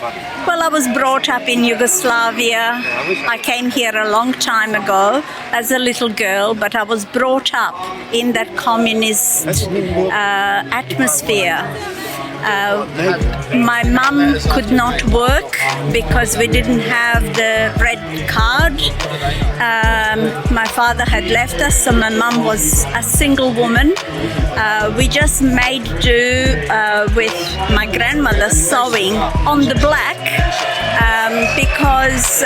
Well, I was brought up in Yugoslavia. I came here a long time ago as a little girl, but I was brought up in that communist atmosphere. My mum could not work because we didn't have the red card. My father had left us, so my mum was a single woman. We just made do with my grandmother sewing on the black because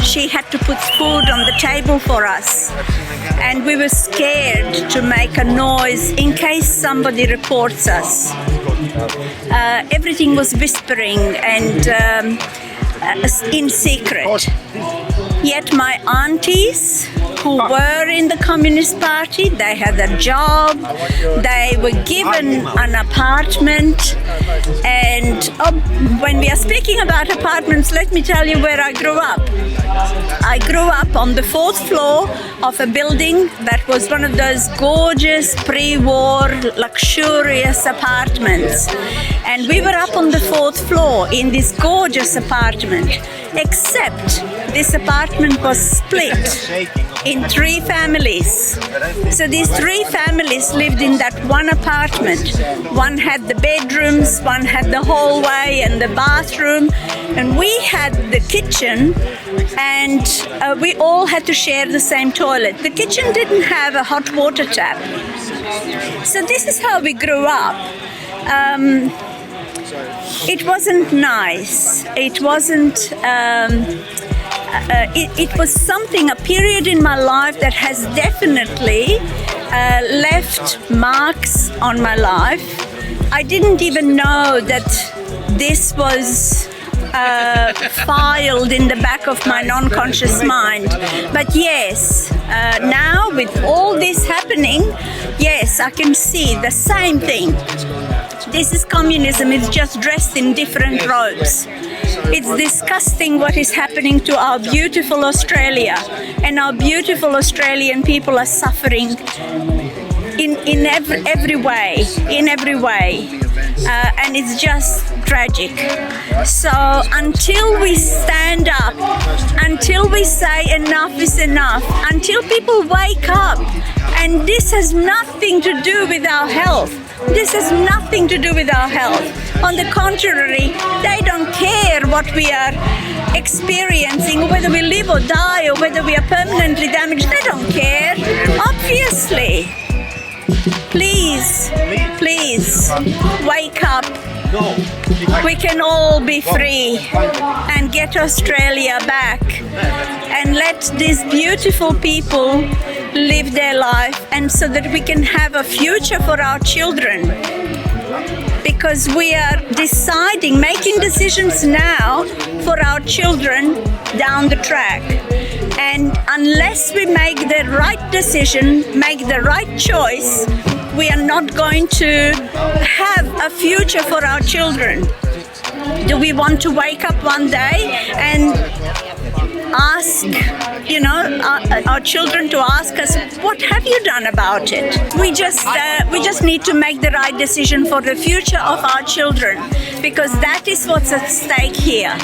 she had to put food on the table for us. And we were scared to make a noise in case somebody reports us. Everything was whispering and in secret. Yet my aunties, who were in the Communist Party, they had a job, they were given an apartment, and when we are speaking about apartments, let me tell you where I grew up. I grew up on the 4th floor of a building that was one of those gorgeous pre-war luxurious apartments, and we were up on the 4th floor in this gorgeous apartment, except this apartment was split in 3 families. So these 3 families lived in that one apartment. One had the bedrooms, one had the hallway and the bathroom, and we had the kitchen, and we all had to share the same toilet. The kitchen didn't have a hot water tap. So this is how we grew up. It wasn't nice. It wasn't. It was something, a period in my life that has definitely left marks on my life. I didn't even know that this was filed in the back of my non-conscious mind. But yes, now with all this happening, yes, I can see the same thing. This is communism. It's just dressed in different robes. It's disgusting what is happening to our beautiful Australia, and our beautiful Australian people are suffering in every way, and it's just tragic. So until we stand up, until we say enough is enough, until people wake up, and this has nothing to do with our health. This has nothing to do with our health. On the contrary, they don't care what we are experiencing, whether we live or die, or whether we are permanently damaged. They don't care, obviously. Please, wake up. We can all be free and get Australia back, and let these beautiful people live their life, and so that we can have a future for our children. Because we are making decisions now for our children down the track. And unless we make the right decision, make the right choice, we are not going to have a future for our children. Do we want to wake up one day and ask, our children to ask us, what have you done about it? We just need to make the right decision for the future of our children, because that is what's at stake here.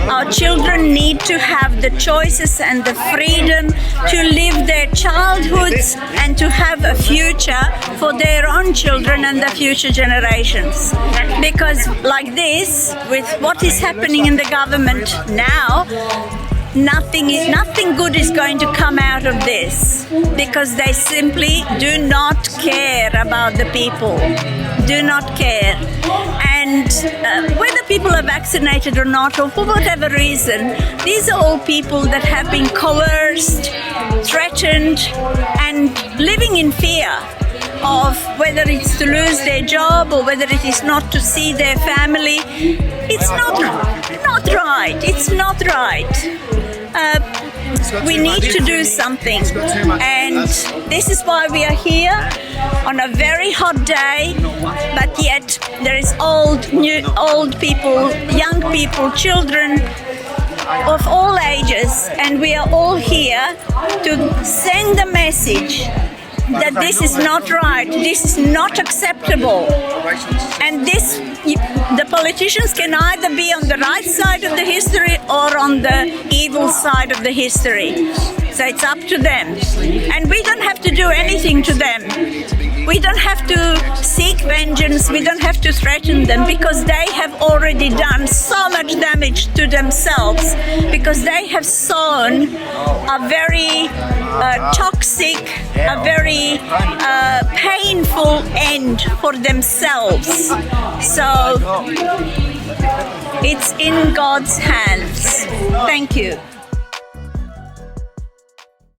Our children need to have the choices and the freedom to live their childhoods and to have a future for their own children and the future generations. Because like this, with what is happening in the government now, nothing good is going to come out of this, because they simply do not care about the people, do not care. And whether people are vaccinated or not, or for whatever reason, these are all people that have been coerced, threatened, and living in fear of whether it's to lose their job or whether it is not to see their family. It's not right. It's not right. We need to do something, and this is why we are here on a very hot day, but yet there is old people, young people, children of all ages, and we are all here to send the message that this is not right, this is not acceptable. And this, the politicians can either be on the right side of the history or on the evil side of the history. So it's up to them. And we don't have to do anything to them. We don't have to seek vengeance, we don't have to threaten them, because they have already done so much damage to themselves, because they have sown a very toxic, a very painful end for themselves. So it's in God's hands. Thank you.